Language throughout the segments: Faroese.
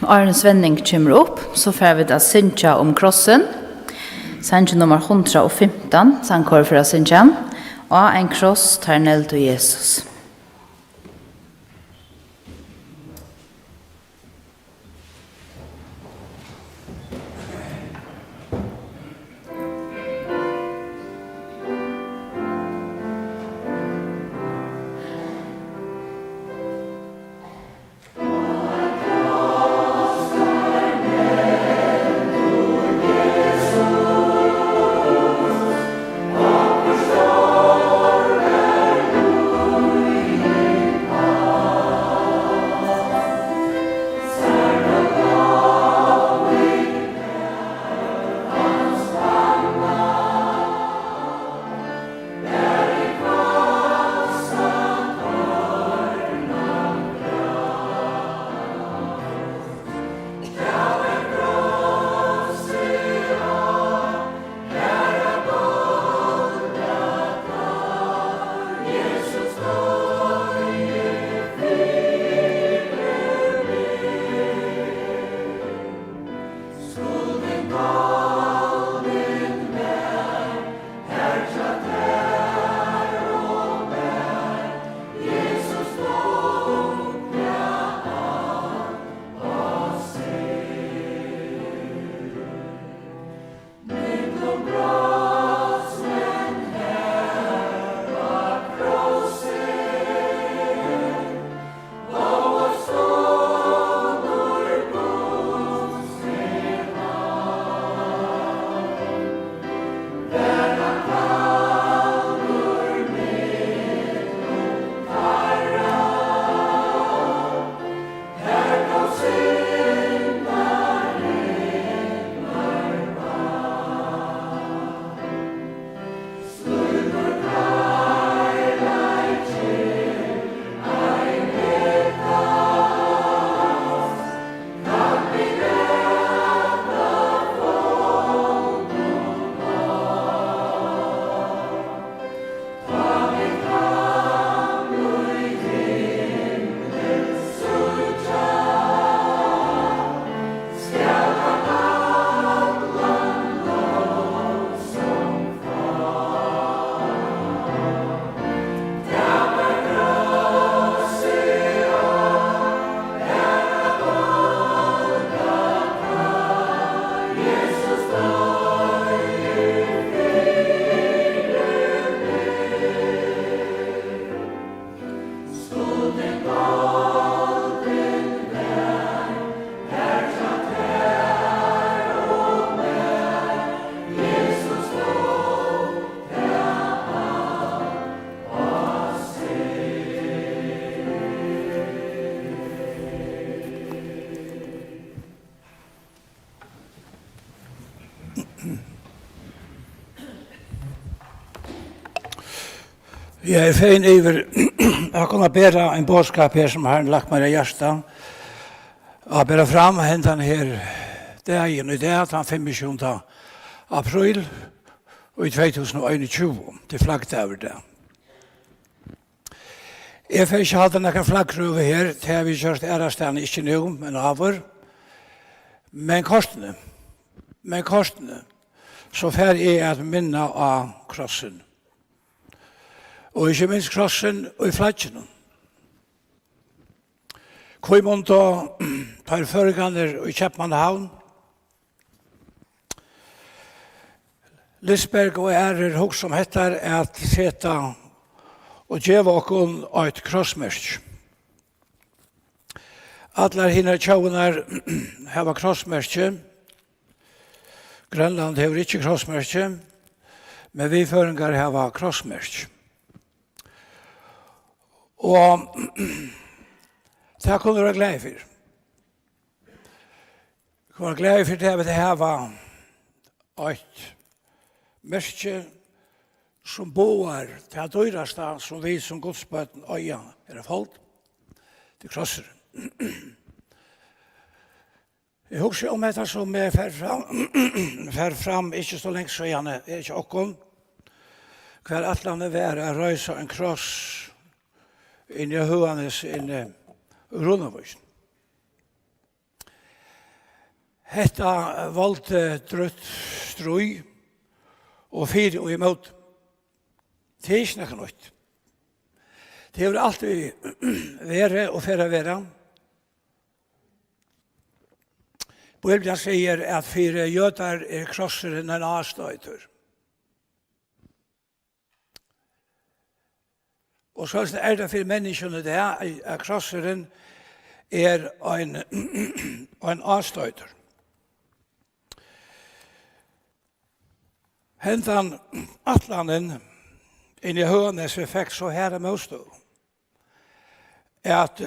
Arne Svenning kommer opp, så får vi da synge om krossen. Sange nummer 115, sangkår for å synge. Og en kross tar ned til Jesus. Jeg fein over å kunne bære en bådskap her som har lagt meg i hjertet. Og bære fram hentan her dagen i dag, den 25. april i 2021, til flaggdager det. Jeg får ikke hatt noen flaggrøve her, til jeg vil kjørst ærestene ikke nå, men over. Men korsene, så får jeg at minne av krossen. Og ikke minst krossen og i flaggene. Kvimont og par førganger i Kjeppmannhavn. Lisberg og ærer hos som heter at seta og djeva okon av et krossmersk. Atler hinner tjaunar hava krossmerskje. Grønland hever ikke krossmerskje, men vi føringar hava krossmerskje. Og det kunne være glad for. Jeg kunne være glad for det at det var et merke som boer til døyreste som vi som godsbøten øya er falt til krosser. Jeg husker om dette som er fer fram ikke så lenge så gjerne, er ikke åkken. Hver atlandet være å røyse en kross inn i høvandes inn i Rundavøysen. Hetta valgte drøtt strøy og fire og imot. Det er ikke noe nytt. Det har alltid vært og færre være. Bibelen sier at fire jøder krosseren en avstøyter. Og så er det for menneskene det at krosseren en avstøyter. Hentan atlanen inn i hønes fikk så her møstå at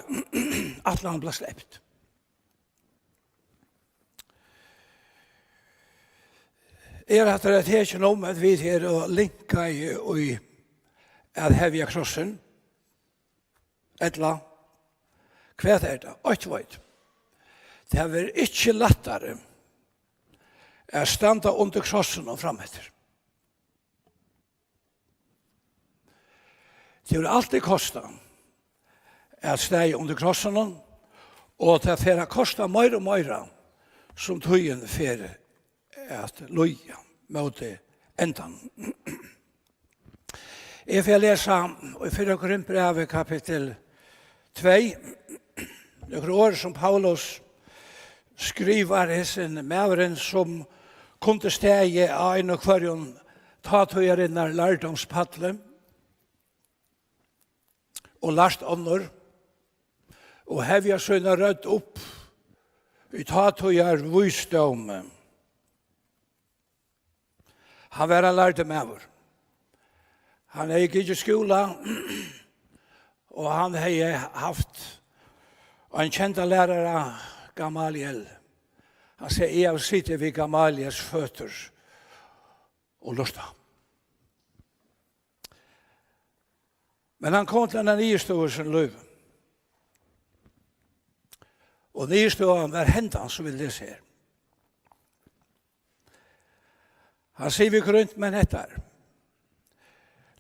atlanen ble slept. At det er ikke noe med at vi er å linke i at hevja krossen, etla, hva er det? Ikke vet. Det er ikke lettere å standa under krossen og frametter. Det vil alltid kosta at steg under krossen, og det får kosta mer og mer som tøyen får at loja mot endan. Jeg får lese i 4 Korinthbrevet kapittel 2, noen år som Paulus skriver hessen mæveren som kunde stege av en og kvarjon tatøyerinnar lærdomspaddle og lært ånder og hevja sønne rødt opp i tatøyer visdom. Han var en lærte mæver. Han gikk ikke i skola, og han hadde haft en kjent lærere, Gamaliel. Han sier, jeg har sittet ved Gamaliels føtter og lusta. Men han kom til den nye stående sin løv. Og nye stående var hentan som vil det se. Han sier vi rundt med nettar.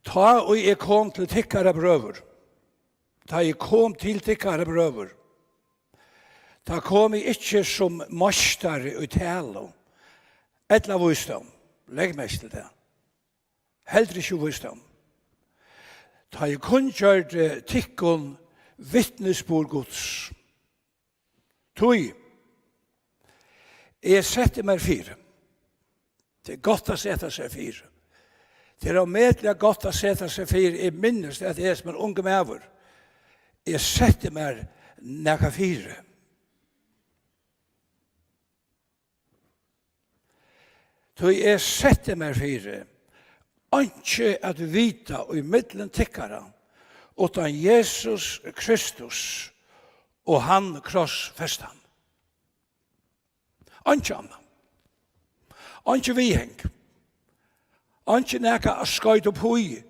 Ta og jeg kom til tikkare brøver. Ta jeg kom til tikkare brøver. Ta kom jeg ikke som mastare ut tale. Etla visdom. Legg mest til det. Heldre ikke visdom. Ta jeg kun gjørt tikkun vittnesbord Guds. Tui. Jeg setter meg fire. Det er godt å sette seg fire. Det er medelig godt å sette seg fire. Jeg minnes at jeg som en unge mæver. Jeg setter meg nækka fire. Så jeg setter meg fire. Ikke at vita og i middelen tikkara utan Jesus Kristus og han krossfestan. Ikke annan. Ikke viheng. Ikke nekka a skøyt opp hui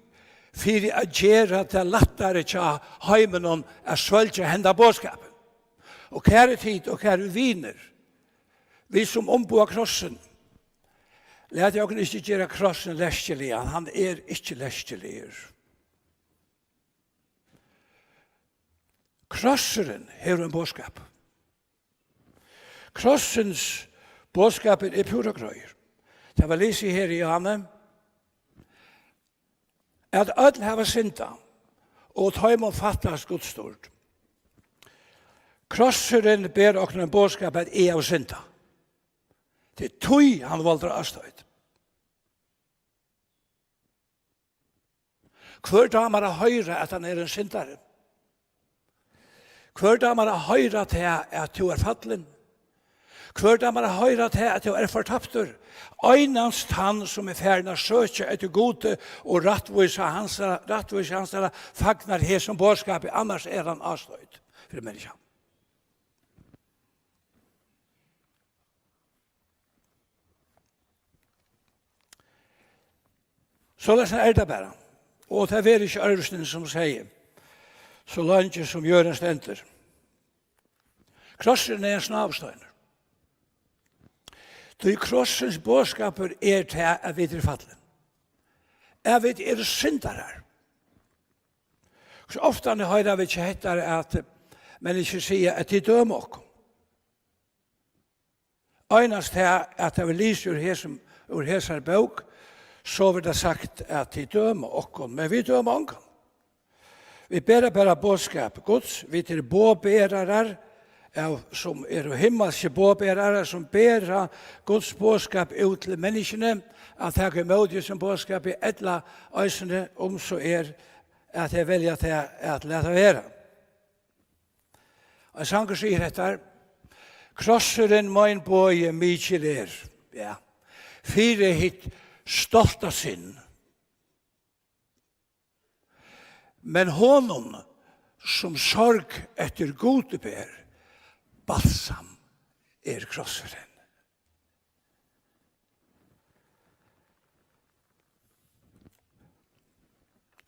for å gjøre det lettere til heimen og å svølge henda bådskapen. Og kære tid og kære viner, vi som omboer krossen, let jeg ikke gjøre krossen leskjelig, han ikke leskjelig. Krosseren har en bådskap. Krossens bådskap pura grøyer. Det var lyset her i Anne, at ødel hava synda, og tøymon fattas godstort. Krosseren ber okkur en bådskap at jeg av synda. Det er tøy han valgte avstøyt. Hver damer har høyre at han en syndare. Hver damer har høyre til at du fattelen. Hver damer har høyre til at du fortapter. Einast han som ferdig søker etter gode og rattvise hans fagnar her som bådskapet, annars han avstøyt for menneskene. Så det det bare. Og det er ikke Ørsten som sier, så langt som gjør en stenter. Krossen en snavstøyner. Så krossens bådskaper til at vi fattelen. Jeg vet syndere her. Så ofte høyre vi ikke heter at mennesker sier at de dømer oss. Einast her at jeg vil lise ur hesar bok, så vil det sagt at de dømer okkom, men vi dømer okkom. Vi bærer bare bådskap Guds, vi til båbærere, som himmelske båbærere, som bærer Guds bådskap ut til menneskene, at jeg er modig som bådskap i etla øysene, så at jeg velger til at lete være. Og sanger sier dette, krosseren min bøye mykje ja. Fire hit stolta sinn. Men honom som sorg etter gode ber, balsam krosseren.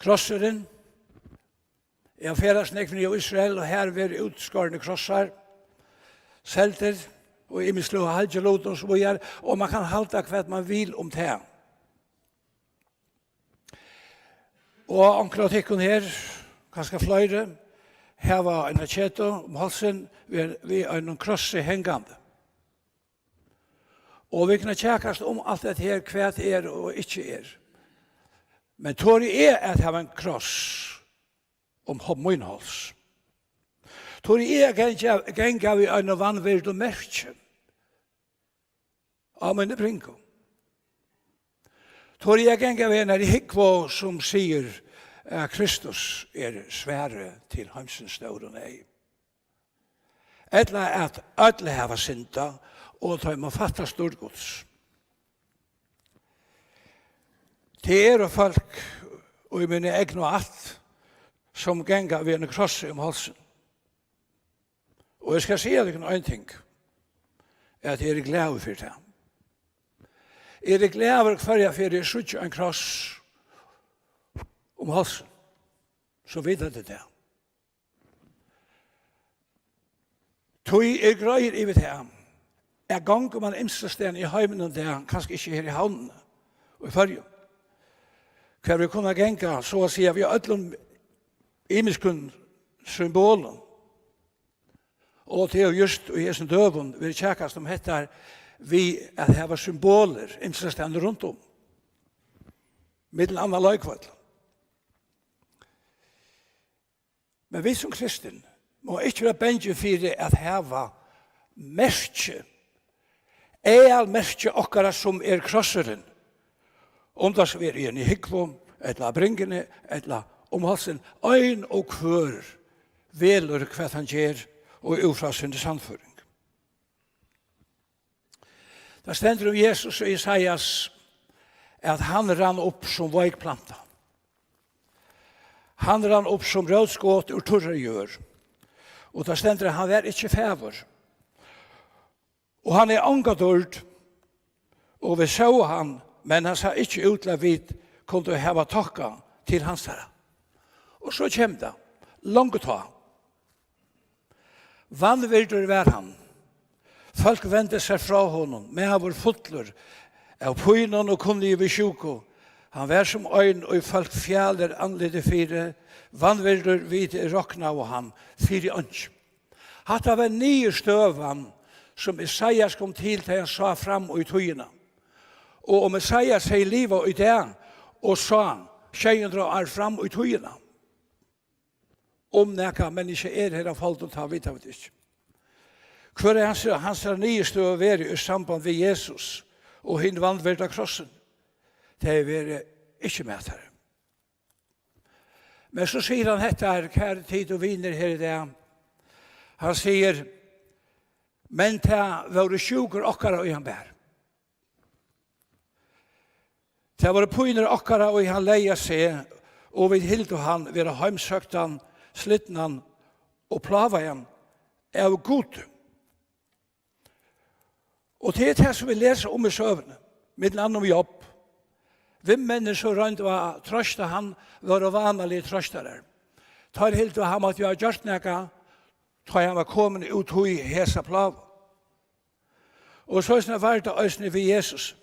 Krosseren er færdasnekven i Israel, og her vil utskårende krossar, selter, og i mislo halgelot og så videre, og man kan halta hva man vil om det. Og anklatikken her, ganske fløyre, her var en kjeto om halsen, vi en krosse hengande. Og vi kan tjekkast om alt det her, hva det og ikke Men tår at ha en kross om min hals. Tår genga vi en vannvild og merke av mine brinko. Tår genga vi en hikvå som sier Kristus svære til heimsens store nei. Etla at alle hava synda og tar må fatta storgods. Det og folk og i mine egne og alt som genga ved en krosse om halsen. Og jeg skal si deg en ting, at jeg glad for det. Jeg glad for jeg for jeg sutt en kross om halsen. Så vet jeg det. Tog greier i det. Jeg ganger man imstesten i heimen og det, kanskje ikke her i havnen og i fargen. Hver vi kunne genga, så å si, vi har ødlom imiskun symbolen. Og til just i hessen døven, vi tjekkast om hettar vi at heva symboler, imstesten rundt om. Middel anna løykvall. Men vi som kristen må ikke være bensje for at heva merke, merke okkara som krosseren, om det skal være i hikvom, etla bringene, etla omhalsen, ein og kvør velur hva han gjør og ufra sin sannføring. Det stender om Jesus og Isaias at han rann opp som veikplanta. Han rann opp som rødskåt ur torre gjør. Og det stender at han var ikke fæver. Og han angadord, og vi så han, men han sa ikke utla vid kunne heva takka til hans herre. Og så kjem det, langt ta. Vannvildur var han. Folk vendte seg fra honom, med han var fotler, av pynon og kunnig ved sjuko. Han var som øyn, og folk fjaller anledde fire, vannvildur vid rokna av han, fire ønsk. Hatta var nye støvan, som Isaias kom til han sa fram og i tøyina. Og om Isaias sier livet i det, og sa, 600 år fram og i tøyina. Om nekka menneske her av falt og ta vidt av det ikke. Hver hans nye støv være i samband med Jesus og hinn vandverda krossen. Det er ikke med her. Men så sier han dette her, kjære tid og viner her i det. Han sier, men ta var sjuker okkara og han bær. Ta var pyner okkara og han leia seg, og vid hildu han vera heimsøktan, slittnan og plavajan av god. Og det det som vi leser om i søvne, med land om jobb. Hvem mennesker rundt var trøsta han, var vanlige trøstare. Tar hildu han at vi har gjort nekka, tar han var kommet ut hui hesa plav. Og så var det øsne ved Jesus.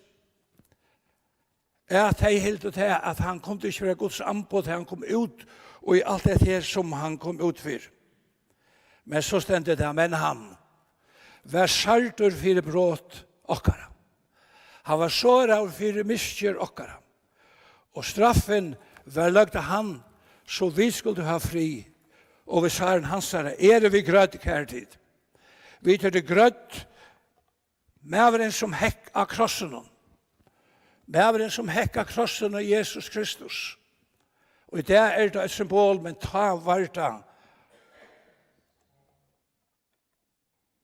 At jeg hildu til at han kom til ikke være Guds anbod, han kom ut, og i alt det her som han kom ut for. Men så stendte det, men han var saltur fyrir brot okkara. Han var såra av fyrir miskjer okkara. Og straffen var lagt av han, så vi skulle ha fri. Og vi sa en hansare, vi grødd kærtid. Vi tar det grødd, mæveren som hekk av krossen. Mæveren som hekk av krossen av Jesus Kristus. Og det det et symbol, men ta varta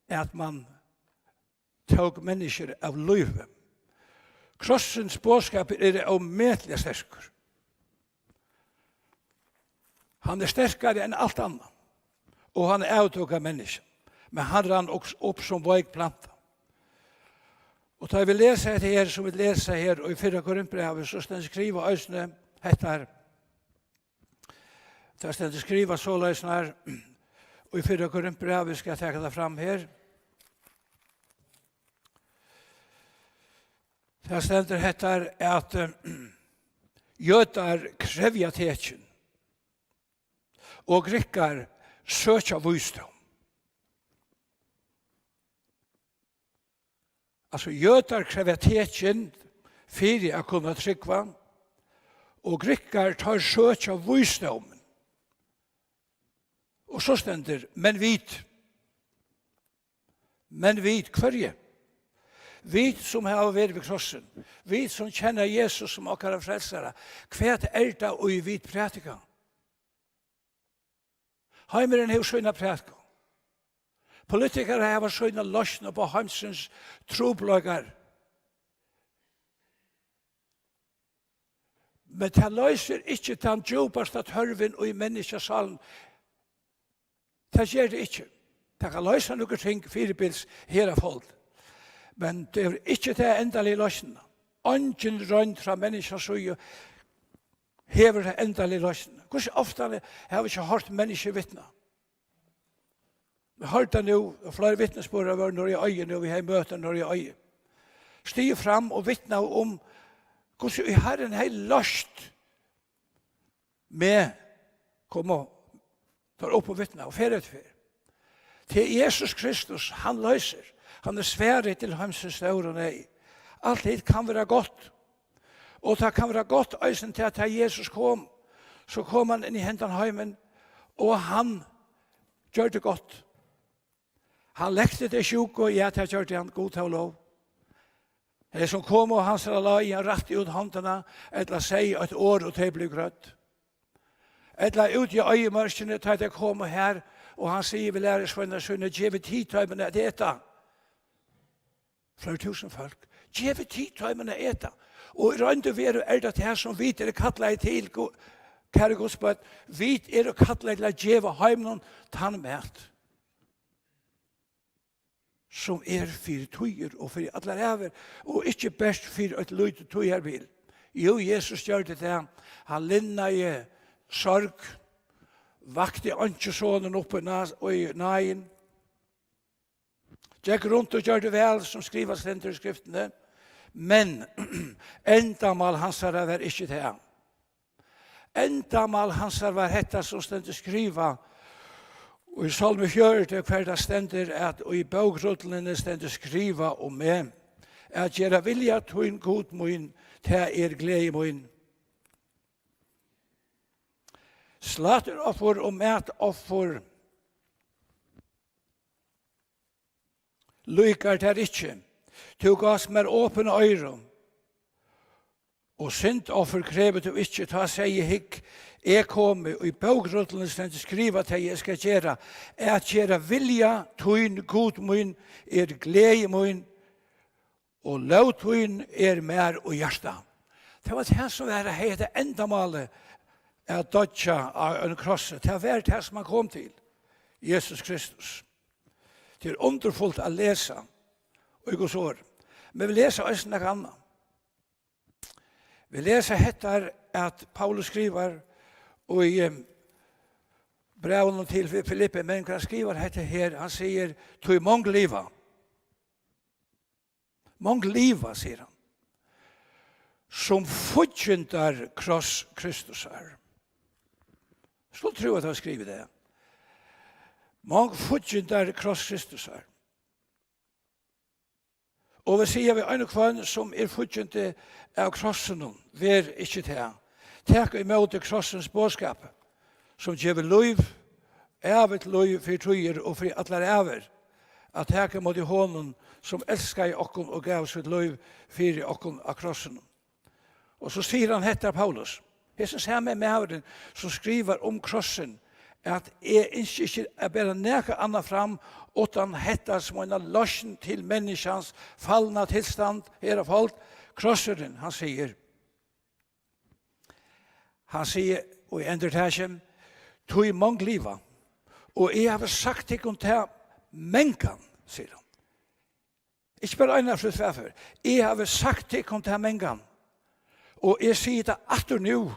at man tog mennesker av livet. Krossens bådskap det omettelig sterkere. Han sterkere enn alt annet. Og han avtog av mennesker. Men han rann også opp som veikplanta. Og da vi leser dette her, som vi leser her, og i 4 Korinthbrevet, så skal vi skrive øsne etter. Da skal vi skrive så løsene her, og i 4 Korinthbrevet skal jeg ta det fram her. Det stender hettar at jøtar krevja tekjen og grikkar søkja visdom. Altså jøtar krevja tekjen fyrir a kunna tryggva og grikkar tar søkja visdom. Og så stender men vit hverje. Vi som har vært ved krossen, vi som kjenner Jesus som okkara frelsere, hva det og i vit prætika? Heimeren har skjønna prætika. Politikere har skjønna løsne på heimsens trobløygar. Men det løser ikke den djupaste tørven og i menneskesalen. Det gjør det ikke. Det kan løse noen ting, firebils, her av folk. Men det ikke det endelige løsene. Angen rønt fra mennesker så hever det endelige løsene. Hvordan ofte har vi ikke hørt mennesker vittne? Vi har hørt det nå, og flere vittnesbord av når jeg øye, når vi har møter når jeg øye. Stig fram og vittne om hvordan vi har en hel løst med komme tar opp og vittne og fer utfer. Til Jesus Kristus, han løser. Han svære til hemsens stør og nei. Alt det kan være godt. Og det kan være godt øysen til at Jesus kom. Så kom han inn i hentan heimen, og han gjør det godt. Han lekte det sjuk, og jeg gjør det han god til lov. Det som kom, og han sa la i han rett ut håndene, etla seg et år, og det ble grøtt. Etla ut i øyemørskene, til jeg kom her, og han sier, vi lærer svønner sønner, gjør tidtøymene det etter. Flere tusen folk. Gjør tidtøymene etter. Og rønne vi det her som vi er kattlet til, kære godspøt, vi er kattlet til å gjøre heimen tannmært. Som for tøyer og for alle ræver, og ikke best for et løyt tøyerbil. Jo, Jesus gjør det der. Han linna i sorg, vakte ansjøsånen oppe i naien, Jack rundt og gjør det vel, som skriver stendt i skriftene. Men endamal hansar var ikke det. Endamal hansar var hetta som stendt i skriva. Og i Salme 4, hver det stender at og i bøgrutlene stendt i skriva om meg. At gjøre vilja tøyn god moin, til glede moin. Slatteroffer og matoffer lykar der ikke, tog oss med åpne øyre, og synd offer krevet du ikke, ta seg i hikk, komme, og i bøgrutlene stendt skriva til jeg skal gjøre, at gjøre vilja, tøyn, god mun, glede mun, og lov tøyn mer og hjärsta. Det var det som var det endamålet, at dødja av en krosse, det var det som han kom til, Jesus Kristus. Det er underfullt å lese og i Guds ord. Men vi leser også noe annet. Vi leser etter at Paulus skriver og i brevene til Filippe, men han skriver etter her, han sier, «Tog mange liva». Mange liva, sier han. Som fortjenter kross Kristus er. Jeg skulle tro at han skriver det. Mange fortjenter kross Kristus er. Og vi sier vi en kvann som fortjente av krossen, vær ikke til. Takk imot krossens bådskap, som gjør liv, evet liv for trøyer og for alle æver. At takk imot hånden som elsker i okken og gav sitt liv for okken av krossen. Og så sier han heter Paulus, Jesus samme med som skriver om krossen, at jeg ikke er bare nære andre fram, utan heter som en løsning til menneskens fallende tilstand, her og folk, krosseren, han sier, og i endertasjen, tog mange livet, og jeg har sagt til å ta mengen, sier han. Ikke bare en av slutt hverfor. Jeg har sagt til å ta mengen, og jeg sier det atter nå,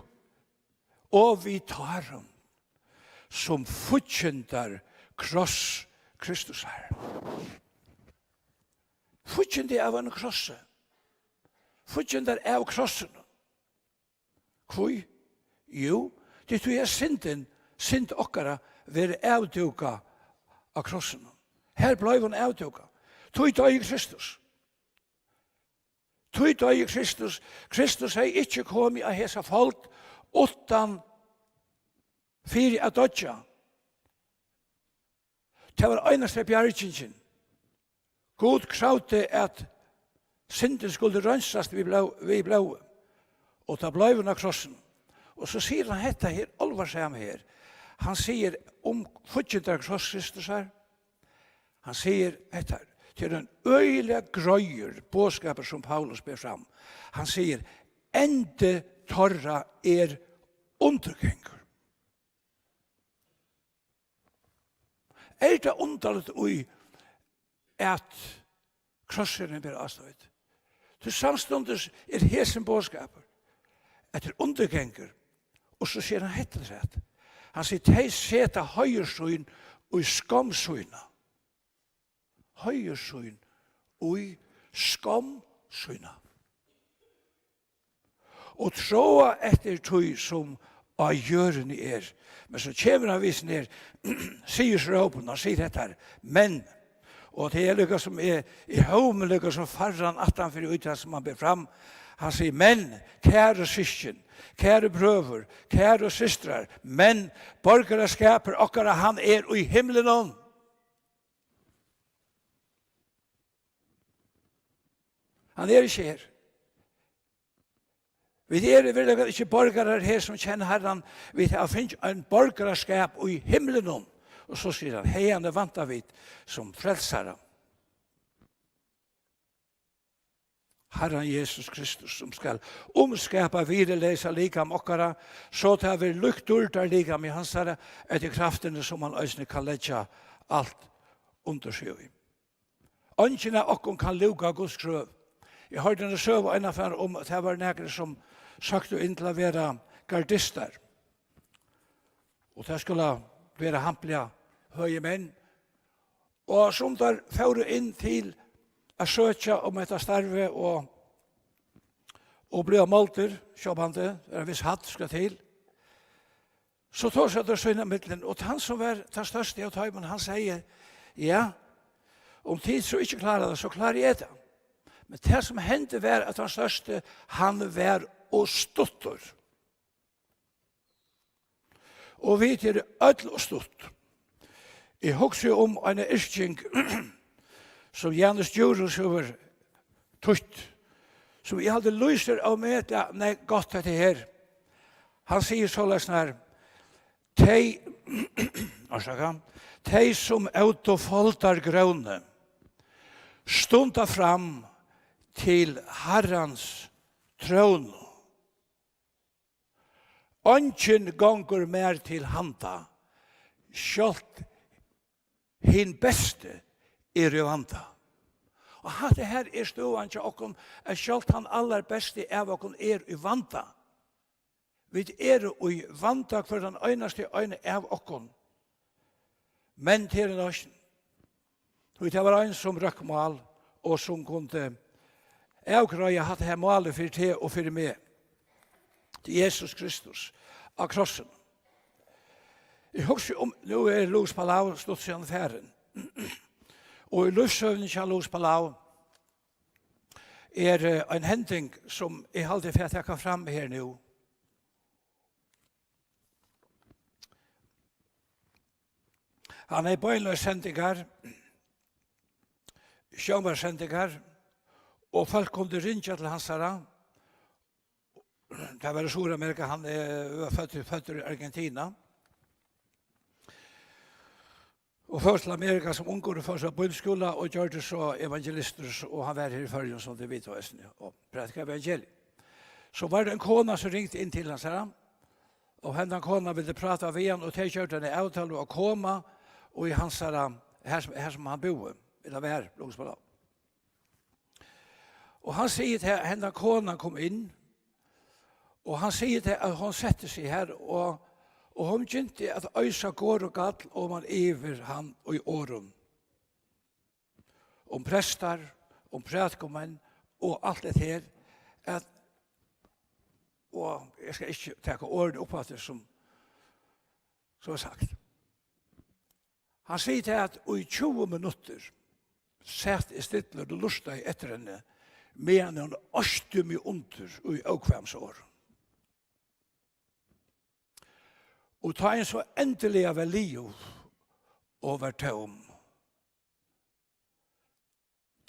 og vi tar ham, som fortjenter kross Kristus her. Fortjenter av en krosse. Fortjenter av krossen. Hvor? Jo, det tror jeg synd okkara være avduka av krossen. Her ble hun avduka. Tog døg Kristus. Tog døg Kristus. Kristus har ikke kommet av hese folk utan fyrir at dødja. Det var eneste bjergingen. God kravte at synden skulle rønsast vi blå. Og ta bløyven av krossen. Og så sier han dette her, alvarsam her. Han sier om fortjent av kross Kristus her. Han sier dette her. Til en øyelig grøyer bådskaper som Paulus ber fram. Han sier, ende torra undergjengur. Det underligt ui at krosseren blir avstøyt. Til samstundes hesen bådskaper at undergjengur, og så sier han hette rett. Han sier, de seta høyersøyn og skamsøyna. Høyersøyn og skamsøyna. Og tråa etter tøy som av gjøren men så kommer han vis ned, sier råpen, han sier dette her, men, og det er lykke som i homen, lykke som farran at han fyrir ut som han ber fram, han sier, men, kære syskjen, kære brøver, kære systrar, men, borgere skaper, okkara han i himmelen om. Han ikke her. Vi virkelig ikke borgere her som kjenner Herren. Vi har finnet en borgerskap i himmelen om. Og så sier han, hei, han vant av vidt som frelsere. Herren Jesus Kristus som skal omskapa virelesa likam okkara, så tar vi lukt urtar likam i hans herre, etter kraftene som han øsne kan letja alt under seg i. Ønskjene okkon kan luka Guds krøv. Jeg hørte en søv og en affær om at det var nægre som sagt inn til å være gardister. Og det skulle være hamplige høye menn. Og som der fører inn til å søke om etter starve og bli av målter, kjøpende, det er viss hatt skal til. Så tar seg det sønne midtelen, og han som var den største av tøymen, han sier, ja, om tid så ikke klarer det, så klarer jeg det. Men det som hendte var at den største, han var og stuttor. Og vi til ødel og stutt. Jeg husker om en yrking som Janus Djurus over tutt, som jeg hadde lyser av med, nei, godt dette her. Han sier så løsne her, de som autofoltar grønne, stunda fram til Herrens trøn. Ønsken gonger mer til handa, skjølt hin beste i vanta. Og hatt det her stående til okken, skjølt han aller beste av okken i vanta. Vi i vanta for den øyneste øyne av okken. Men til en øyne, det var en som røk mal, og som kunne avgrøye hatt her målet for te og for meg. Til Jesus Kristus av krossen. Jeg husker om, nå Lus Palau stått seg an færen. Og i løsøvnen til Lus Palau, en hending som jeg alltid får takke fram her nå. Han er bøgnløs sendinger, sjømarsendinger, og folk kunne ringe til hans herre. Det var i Sydamerika, han er født i Argentina. Og først til Amerika som unger for seg bibelskola og gjør det så evangelister, og han var her i førjen som det vet og prædikade evangeliet. Så var det en kona som ringte inn til hans herre, og henne kona ville prate av igjen, og til kjørte henne avtale å komme, og i hans herre, her som han bor, eller var her, Långsbala. Og han sier til henne kona kom inn, og han sier til at hun setter seg her, og hun begynte at øysa går og galt, og man iver han og i åren. Om prester, om prætkommen, og alt det her, at, og jeg skal ikke takke årene opp at det som er sagt. Han sier til at i 20 minutter sett i stidler og lustet etter henne, men han øste mye under i åkvemsår. Og ta en så endelig av liv over tom.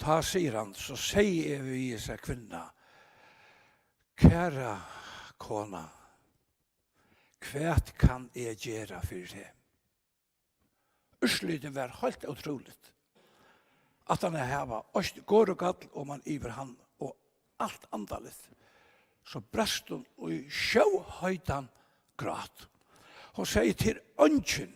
Ta, sier han, så sier vi i seg kvinna, kære kona, hva kan jeg gjøre for det? Urslyden var helt utroligt. At han hava går og gall og man iver han og alt andalit. Så brast hun og i sjøhøydan gråt. Hun sier til ønsken,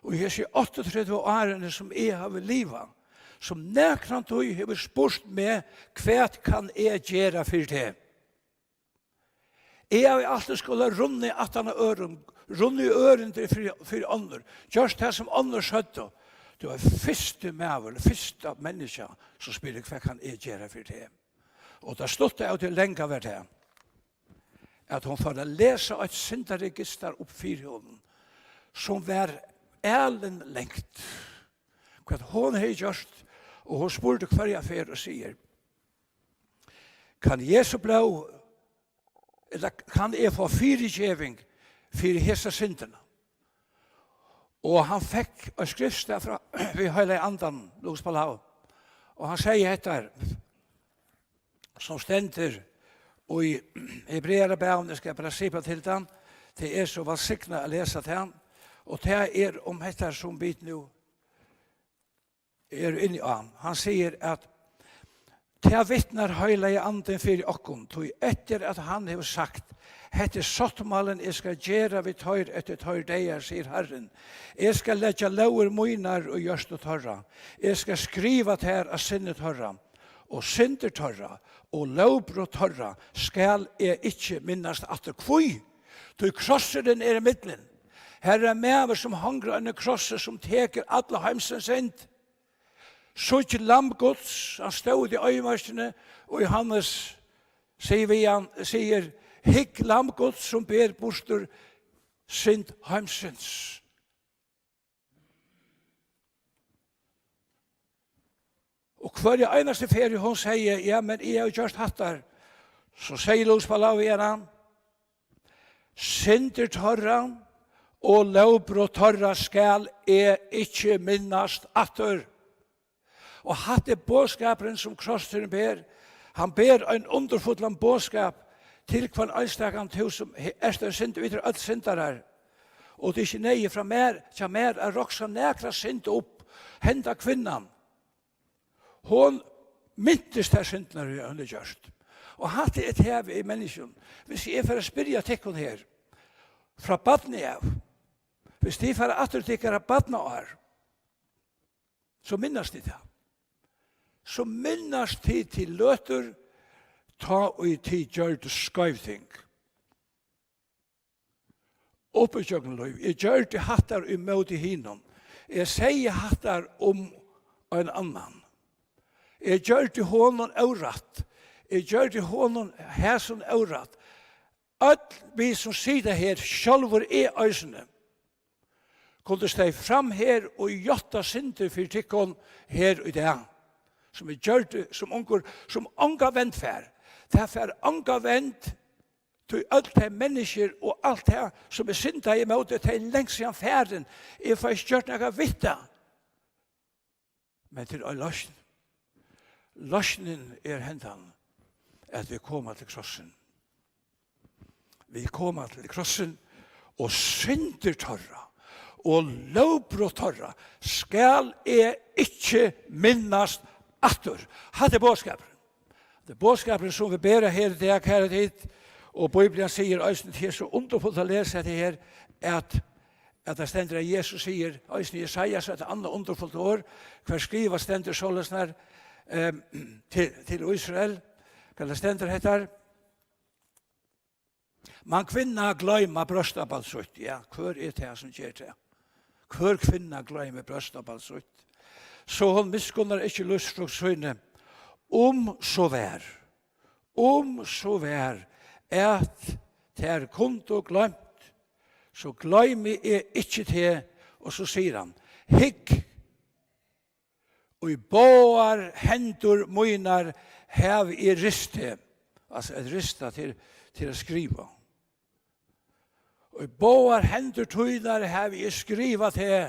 og jeg sier 38 årene som jeg har livet, som nekrant og har spurt meg, hva kan jeg gjøre for det? Jeg har alltid skulle runde at han har øren, runde i øren for andre. Just det som andre skjøtte. Det var første mavel, første menneske som spiller hva kan jeg gjøre for det. Og da stod det av til lenge over det, at hun får lese et syndaregister opp 4 hånden, som var ælen lengt. Hva hun har gjort, og hun spurte hver jeg fer og sier, kan Jesu blå, eller kan jeg få fyrirgjeving for hese syndene? Og han fikk en skriftsted fra vi hele andan, Lås på lav. Og han sier etter, som stender, og i hebreere bævne skal jeg bare si på til den, det er så valsikna å lese til han, og det er om etter som bit nå er inne i han. Han sier at det vittnar høyla i anden fyrir okkon, tog etter at han har sagt, hette sottmalen jeg skal gjøre vi tøyr etter tøyr deier, sier Herren. Jeg skal letja lover munar og gjørst og tørra. Jeg skal skriva til her av sinnet tørra, og synder tørra, og lovbrot tørra, skal jeg ikke minnast at det kvui. Tog krosseren er i middelen. Her er mever som hangrer en krosser som teker alle heimsens synd. Så ikke lamgods, han stod i øyemarsene, og Johannes sier, hikk lamgods som ber bostur synd heimsens. Og hver eneste ferie hun sier, ja, men jeg har gjort hatt der, så sier Lås på lav igjen, synder tørra, og lovbrot tørra skal jeg ikke minnast atter. Og hatt er bådskaperen som krosseren ber. Han ber en underfotland bådskap til hver einstakant hos som er synd, vi alt syndar her. Og det er ikke nøye fra mer, til mer er roksa nekra synd opp, henda kvinnan. Hon myntes der syndene hun er gjørst. Og hatt er et heve i mennesken. Hvis jeg får spyrja tekkene her, fra badne av, hvis de får attertikkere badne av, så minnes de det. Så minnes de til løter, ta og i tid gjør det skøyvting. Oppe i kjøkkenløy, jeg gjør det hattar i møte hinnom. Jeg sier hattar om en annan. Jeg gjør det hånden øvratt. Jeg gjør det hånden hæsen øvratt. Alt vi som sitter her, sjálfur er øysene. Kunne steg fram her og gjotta synder for tikkon her i dag. som gjort som unger, som unga vent fær. Det er unga vent til alt det mennesker og alt det som synda i måte til lengst siden færen. Jeg får ikke gjort noe vitt. Men til løsning. Løsningen hendan at vi kommer til krossen. Vi kommer til krossen og synder torra og lovbrott torra skal ikke minnast atter. Hatt bådskapen. Det bådskapen som vi ber her i dag, her hit, og Bibelen sier øyne til så underfullt å lese det her, at det stender at Jesus sier, øyne Jesajas, et annet underfullt år, hver skriver stender sånn til Israel, hva det stender heter, man kvinna gløyma brøstabalsutt, ja, hver det som gjør det? Hver kvinna gløyma brøstabalsutt? Så hun miskunnar ikke lystfruktsøyne, så vær, at det kunt og glømt, så gløymi ikke til, og så sier han, hikk, og i båar hendur møynar hev i riste, altså et rista til å skriva. Og i båar hendur tøynar hev i skriva til,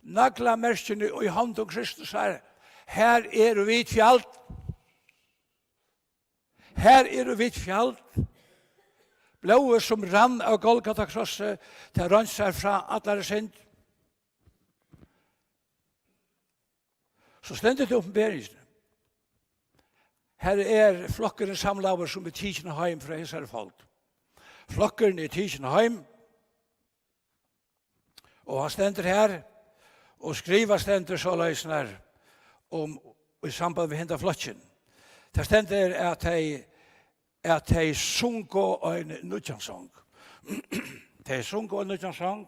nagla merskene og i hand om Kristus her vi fjalt. Her vi fjalt. Blåe som rann av Golgata krosset til rønser fra alle synd. Så stendet det oppenberingen. Her flokkene samlaver som tidkene heim fra Israel folk. Flokkene tidkene heim. Og han stender her og skriver stender så løsner i samband med hinda flokken. Det stender at de sungo en nødjansong. De sungo en nødjansong.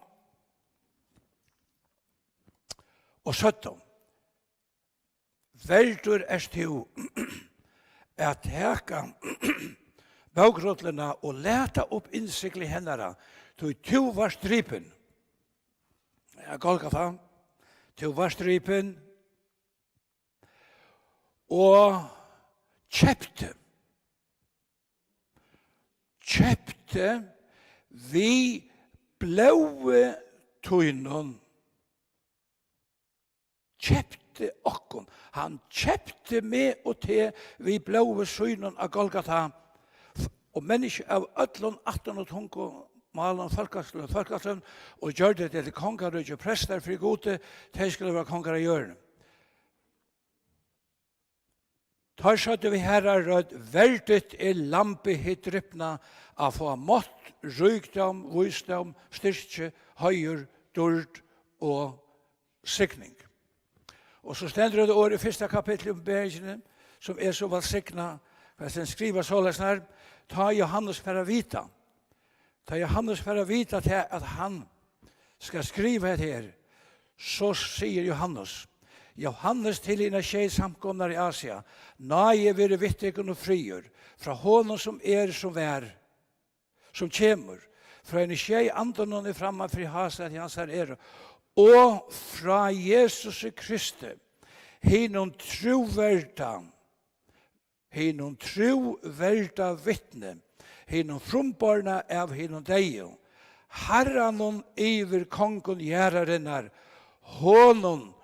Og 17. Veldur du at heka baugrådlena og leta opp innsikli hennara til var stripen. Ja, Golgata. Til var stripen. Og kjepte vi blåe tøynon. Kjepte okkon. Han kjepte med og til vi blåe søynon av Golgata. Og mennesker av ødlån, 18 og tungo, malen, folkeslån, og gjør det til konger og prester for gode, de skulle være konger av hjørnet. Tar satte vi herrar rød, veldet lampe hit rypna av få mått, rykdom, visdom, styrke, høyr, dård og sikning. Og så stender det året i første kapittel om bergene, som så velsigna, hvis den skriver således her, ta Johannes for å vite. Ta Johannes for å vite til at han skal skrive det her. Så sier Johannes til ina tjej samkomnar i Asia, nage vire vittigen og frier, fra honom som som vær, som kjemur, fra en tjej andonon i framman fri hasa til hans her og fra Jesus Kristi, hinon troverda vittne, hinon frumbarna av hinon deio, herranon iver kongon gjerrarinnar, honom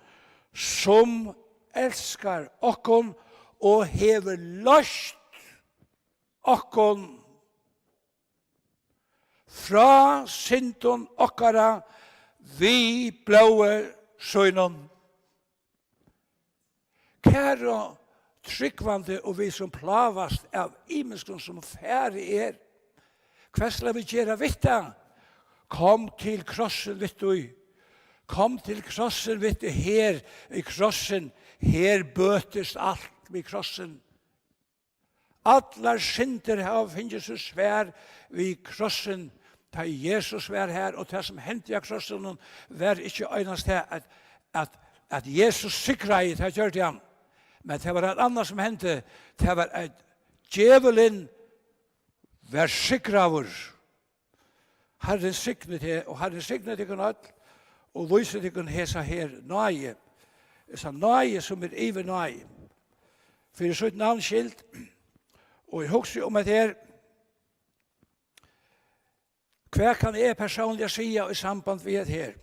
som elskar okkon og hever løst okkon fra syndon okkara vi blåe søgnon. Kære tryggvande og vi som plavast av imenskron som færre hva skal vi gjøre vitta? Kom til krossen vittui. Kom til krossen, vet du, her i krossen, her bøtes alt med krossen. Allar synder har finnes så svær ved krossen, da Jesus var her, og det som hendte av krossen, var ikke øynest her at Jesus sikra i det gjør det han. Men det var et annet som hendte, det var at djevelen var sikra vår. Herren siknet det, og Herren siknet det kunne alt, og viser det kunne hesa her nøye. Esa nøye som even nøye. for sitt navnskilt, og jeg husker om at her, hva kan jeg personlig si i samband med det her?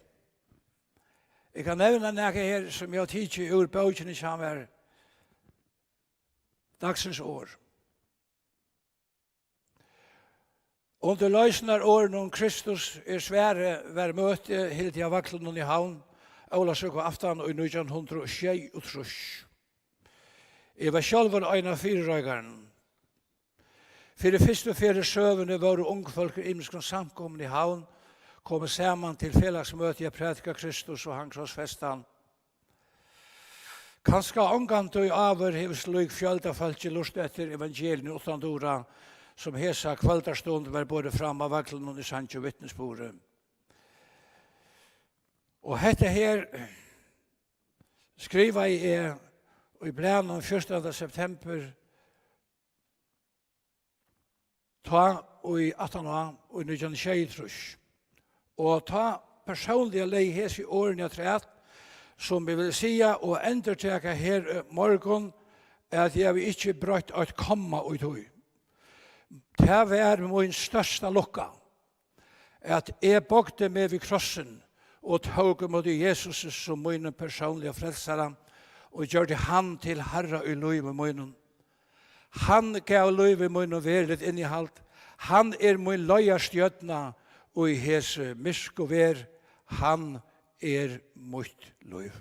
Jeg kan nevne noe her som jeg har tidlig ur bøkene som er dagsens år. Under løsner årene om Kristus svære var møte helt i vaklen i havn, Ålasøk og aftan i 1926. Jeg var selv en av fyrrøygeren. For det første og fjerde søvende var ungfolk i Imskron samkommen i havn, kom sammen til felagsmøte i prædika Kristus og han krossfestan. Kanskje omgang tog over hevs lyk fjölda folk i lust etter evangelien utan dora, som hesa kvaldarstund var både fram av vaklen og i Sancho vittnesbordet. Og dette her skriva jeg i blænen 1. september ta og i 18 år og i 1923. Og ta personlige lei hes i årene jeg træt, som vi vil sige og enderteka her morgen, at jeg vil ikke brøtt at komma ut høy. Det var min største lukka, at jeg bogde med vid krossen og tog mot Jesus som min personlige frelsere, og gjør det han til herre i løyve min. Han gav løyve min verlet innihalt. Han min løyerstjøtna, og i hese mysk og ver, han mitt løyv.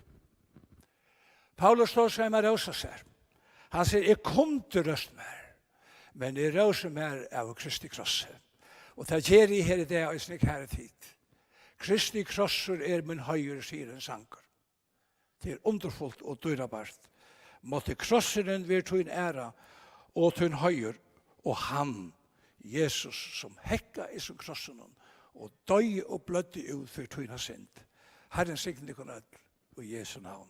Paulus står seg med røsa seg. Han sier, jeg kom til røst mer, men jeg røsa mer av Kristi krosse. Og det gjør jeg her i det, og slik her i tid. Kristi krosser min høyre, sier en sanger. Det underfullt og dyrabart. Måtte krosseren være til en æra, og til en høyre, og han, Jesus, som hekka i som krossen, og døy og blødde ut for tøyna synd. Herren signe ikon öll, og Jesu navn.